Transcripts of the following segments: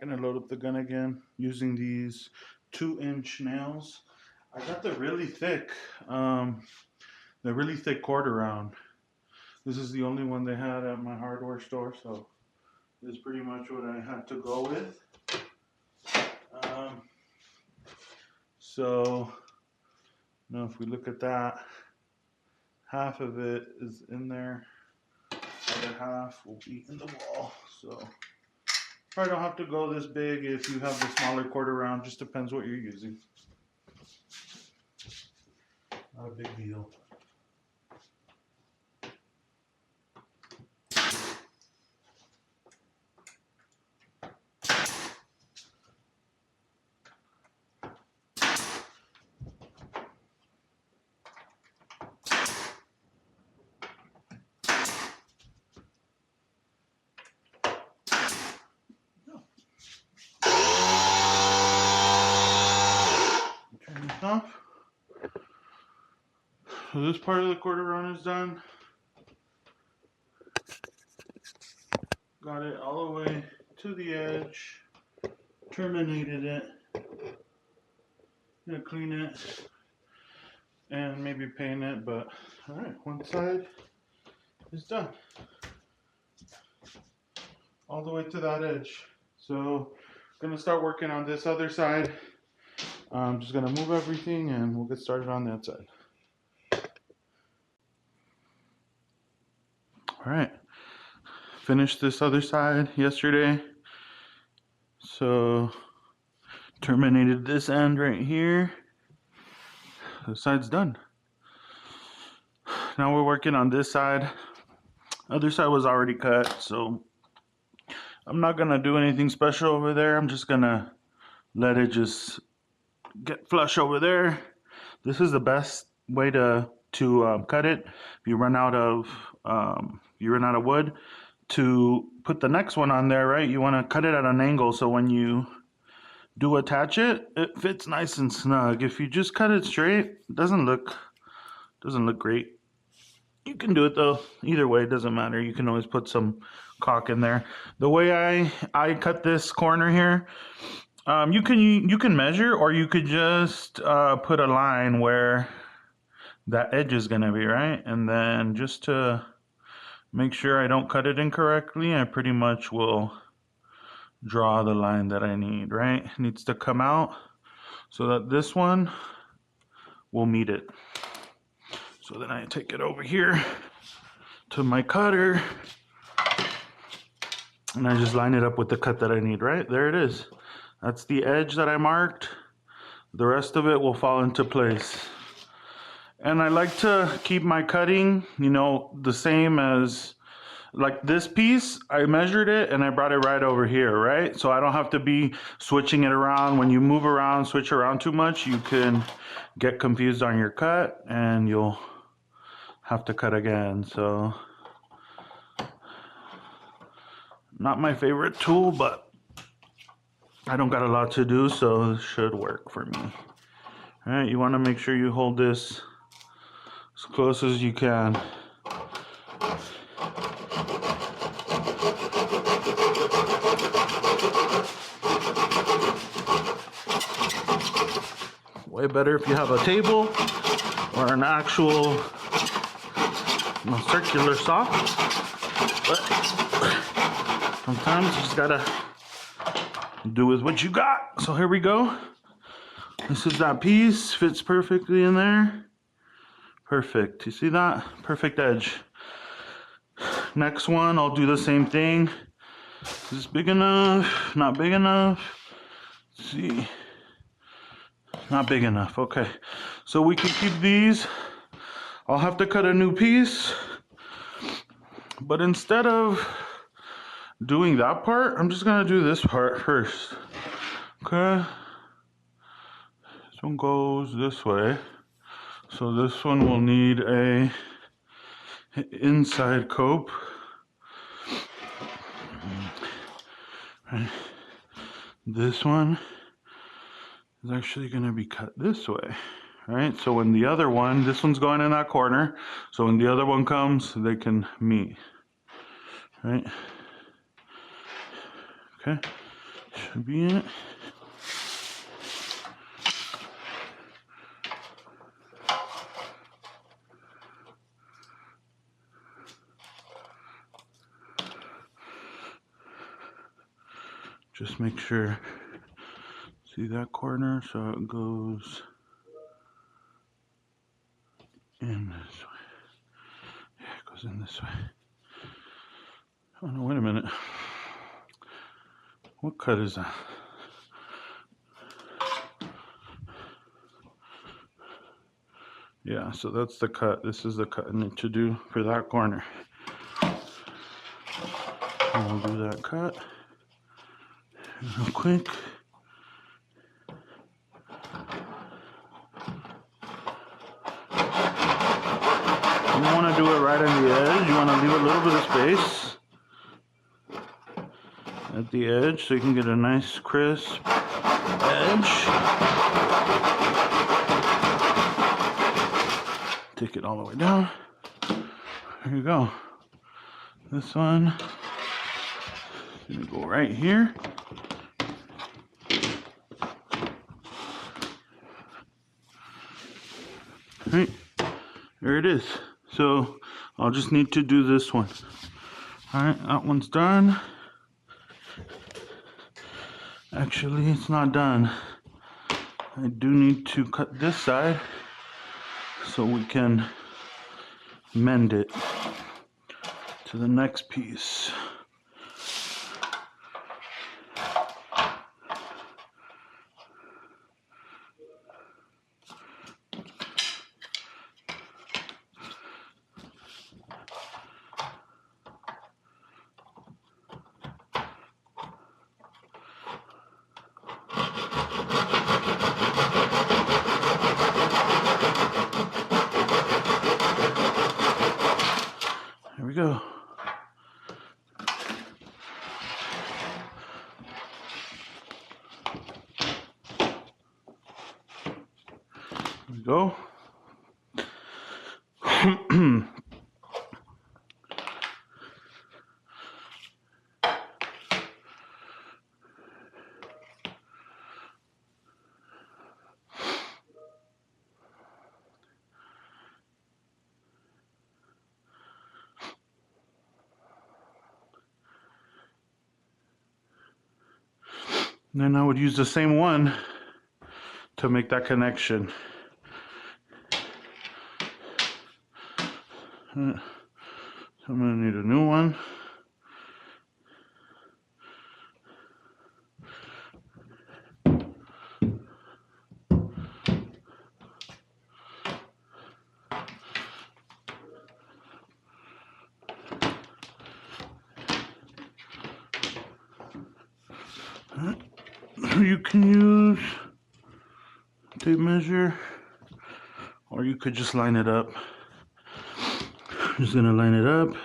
Gonna load up the gun again using these 2-inch nails. I got the really thick quarter round. This is the only one they had at my hardware store, so this is pretty much what I had to go with. So now if we look at that, half of it is in there, the other half will be in the wall. So probably don't have to go this big if you have the smaller quarter round, just depends what you're using. Not a big deal. Turn this off. So this part of the quarter round is done. Got it all the way to the edge. Terminated it. Gonna clean it and maybe paint it, but all right, one side is done. All the way to that edge. So gonna start working on this other side. I'm just gonna move everything and we'll get started on that side. All right, finished this other side yesterday. So terminated this end right here. The side's done. Now we're working on this side. Other side was already cut, so I'm not gonna do anything special over there. I'm just gonna let it just get flush over there. This is the best way to cut it. If you run out of wood, to put the next one on there, right? You want to cut it at an angle so when you do attach it, it fits nice and snug. If you just cut it straight, it doesn't look great. You can do it though. Either way, it doesn't matter. You can always put some caulk in there. The way I cut this corner here, you can measure, or you could just put a line where that edge is gonna be, right? And then just to make sure I don't cut it incorrectly, I pretty much will draw the line that I need, right? It needs to come out so that this one will meet it. So then I take it over here to my cutter and I just line it up with the cut that I need, right? There it is. That's the edge that I marked. The rest of it will fall into place. And I like to keep my cutting, you know, the same as, like this piece, I measured it and I brought it right over here, right? So I don't have to be switching it around. When you move around, switch around too much, you can get confused on your cut and you'll have to cut again. So not my favorite tool, but I don't got a lot to do, so this should work for me. All right, you want to make sure you hold this as close as you can. Way better if you have a table or an actual circular saw, but sometimes you just gotta do with what you got. So here we go. This is that piece, fits perfectly in there. Perfect. You see that? Perfect edge. Next one, I'll do the same thing. Is this big enough? Not big enough? Let's see. Not big enough. Okay. So we can keep these. I'll have to cut a new piece. But instead of doing that part, I'm just going to do this part first. Okay. This one goes this way. So this one will need a inside cope. Right. This one is actually going to be cut this way, right? So when the other one, this one's going in that corner, so when the other one comes, they can meet, right? Okay, Should be in it. Just make sure, see that corner, so it goes in this way. Yeah, it goes in this way. Oh no, wait a minute. What cut is that? Yeah, so that's the cut. This is the cut I need to do for that corner. And we'll do that cut real quick. You don't want to do it right on the edge. You want to leave a little bit of space at the edge so you can get a nice crisp edge. Take it all the way down. There you go. This one is gonna go right here. Right, there it is. So I'll just need to do this one. All right, that one's done. Actually, it's not done. I do need to cut this side so we can mend it to the next piece. There we go. There we go. Then I would use the same one to make that connection. So I'm gonna need a new one. You can use tape measure, or you could just line it up. I'm just gonna line it up,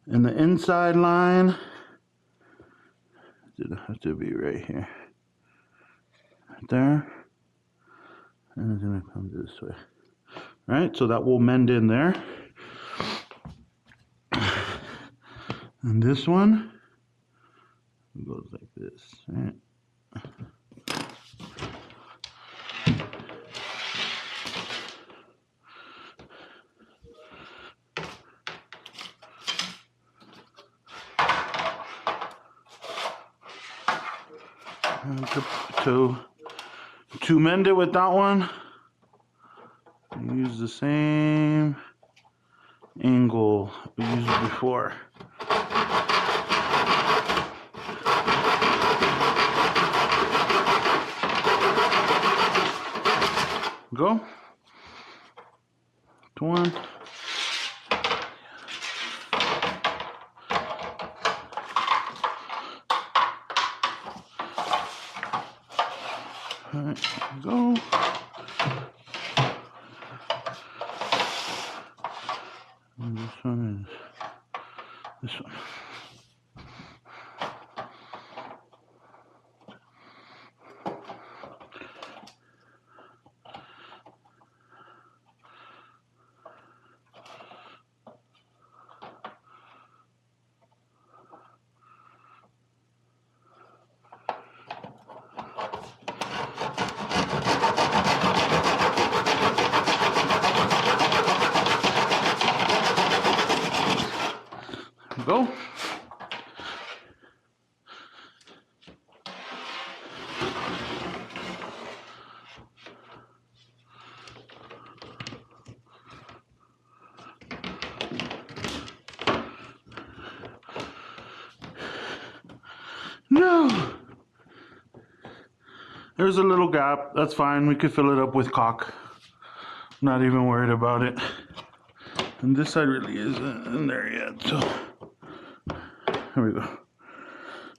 and the inside line did have to be right here, right there, and it's gonna come this way. All right, so that will mend in there. And this one goes like this, right? And to mend it with that one, use the same angle we used before. Go to one. All right, go. And this one is this one. There's a little gap. That's fine. We could fill it up with caulk. Not even worried about it. And this side really isn't in there yet. So there we go.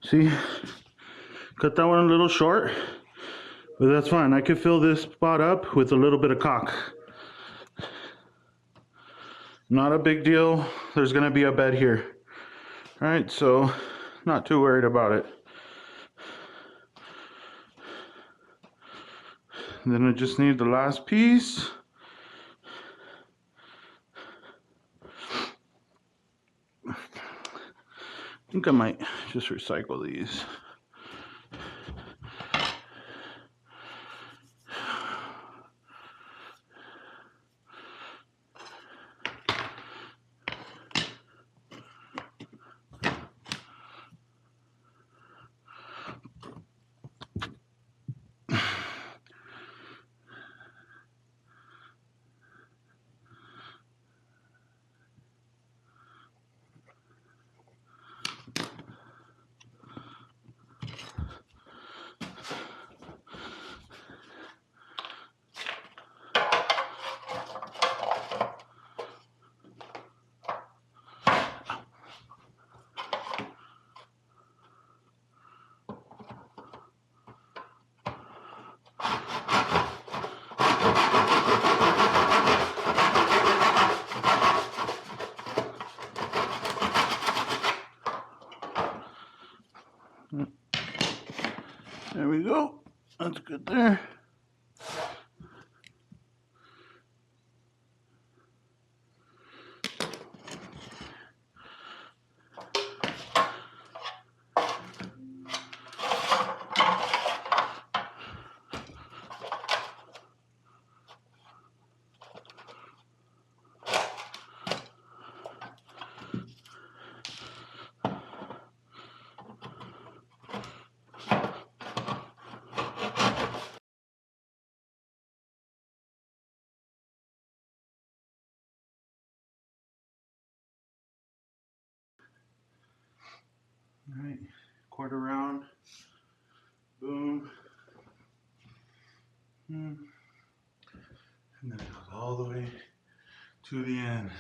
See? Cut that one a little short. But that's fine. I could fill this spot up with a little bit of caulk. Not a big deal. There's going to be a bed here. All right, so not too worried about it. And then I just need the last piece. I think I might just recycle these. There we go. That's good there. All right, quarter round, boom, and then it goes all the way to the end.